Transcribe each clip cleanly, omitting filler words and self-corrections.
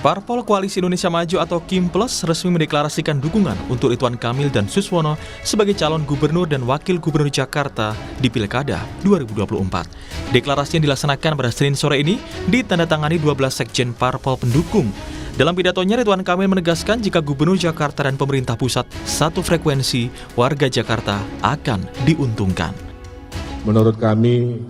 Parpol Koalisi Indonesia Maju atau KIMPLUS resmi mendeklarasikan dukungan untuk Ridwan Kamil dan Suswono sebagai calon gubernur dan wakil gubernur Jakarta di Pilkada 2024. Deklarasi yang dilaksanakan pada Senin sore ini ditandatangani 12 sekjen parpol pendukung. Dalam pidatonya, Ridwan Kamil menegaskan jika gubernur Jakarta dan pemerintah pusat satu frekuensi, warga Jakarta akan diuntungkan. Menurut kami,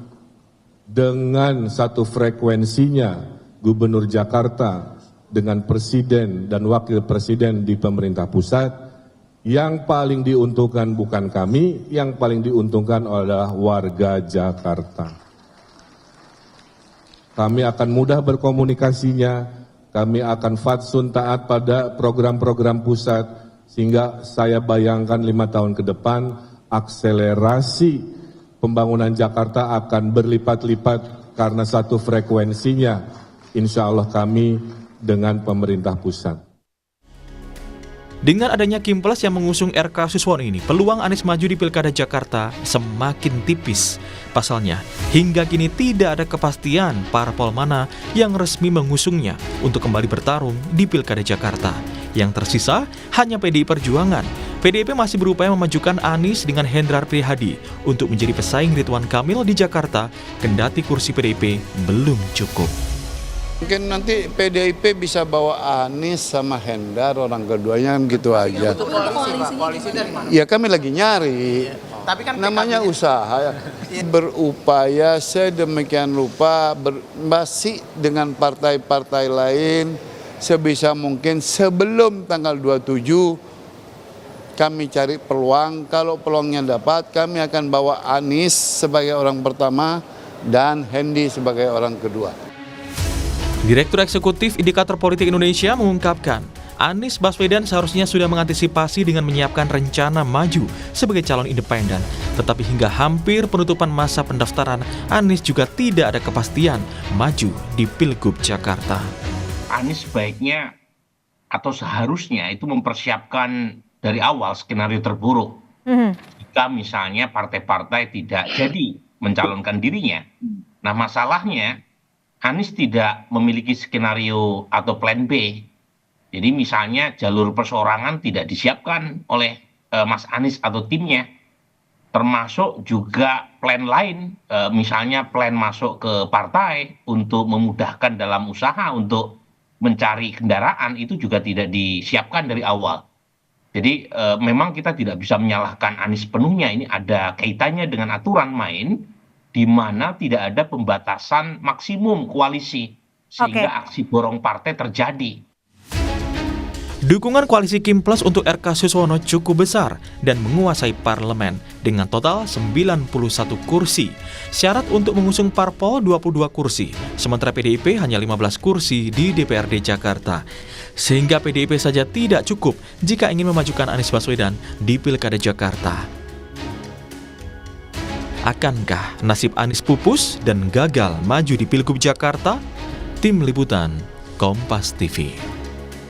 dengan satu frekuensinya gubernur Jakarta dengan presiden dan wakil presiden di pemerintah pusat, yang paling diuntungkan bukan kami, yang paling diuntungkan adalah warga Jakarta. Kami akan mudah berkomunikasinya, kami akan fatsun taat pada program-program pusat, sehingga saya bayangkan 5 tahun ke depan, akselerasi pembangunan Jakarta akan berlipat-lipat karena satu frekuensinya, insya Allah kami dengan pemerintah pusat. Dengan adanya KIMPLUS yang mengusung RK Suswono ini, peluang Anies maju di Pilkada Jakarta semakin tipis. Pasalnya, hingga kini tidak ada kepastian parpol mana yang resmi mengusungnya untuk kembali bertarung di Pilkada Jakarta. Yang tersisa hanya PDI Perjuangan. PDIP masih berupaya memajukan Anies dengan Hendrar Prihadi untuk menjadi pesaing Ridwan Kamil di Jakarta, kendati kursi PDIP belum cukup. Mungkin nanti PDIP bisa bawa Anies sama Hendar, orang keduanya gitu aja. Koalisi dari mana? Ya kami lagi nyari. Tapi kan namanya usaha. Berupaya sedemikian rupa masih dengan partai-partai lain sebisa mungkin sebelum tanggal 27 kami cari peluang. Kalau peluangnya dapat, kami akan bawa Anies sebagai orang pertama dan Hendi sebagai orang kedua. Direktur Eksekutif Indikator Politik Indonesia mengungkapkan, Anies Baswedan seharusnya sudah mengantisipasi dengan menyiapkan rencana maju sebagai calon independen. Tetapi hingga hampir penutupan masa pendaftaran, Anies juga tidak ada kepastian maju di Pilgub Jakarta. Anies sebaiknya atau seharusnya itu mempersiapkan dari awal skenario terburuk. Jika misalnya partai-partai tidak jadi mencalonkan dirinya. Nah, masalahnya Anies tidak memiliki skenario atau plan B. Jadi misalnya jalur perseorangan tidak disiapkan oleh Mas Anies atau timnya. Termasuk juga plan lain, misalnya plan masuk ke partai untuk memudahkan dalam usaha untuk mencari kendaraan, itu juga tidak disiapkan dari awal. Jadi memang kita tidak bisa menyalahkan Anies penuhnya, ini ada kaitannya dengan aturan main di mana tidak ada pembatasan maksimum koalisi sehingga aksi borong partai terjadi. Dukungan koalisi KIMPLUS untuk RK Suswono cukup besar dan menguasai parlemen dengan total 91 kursi. Syarat untuk mengusung parpol 22 kursi, sementara PDIP hanya 15 kursi di DPRD Jakarta. Sehingga PDIP saja tidak cukup jika ingin memajukan Anies Baswedan di Pilkada Jakarta. Akankah nasib Anies pupus dan gagal maju di Pilgub Jakarta? Tim Liputan Kompas TV.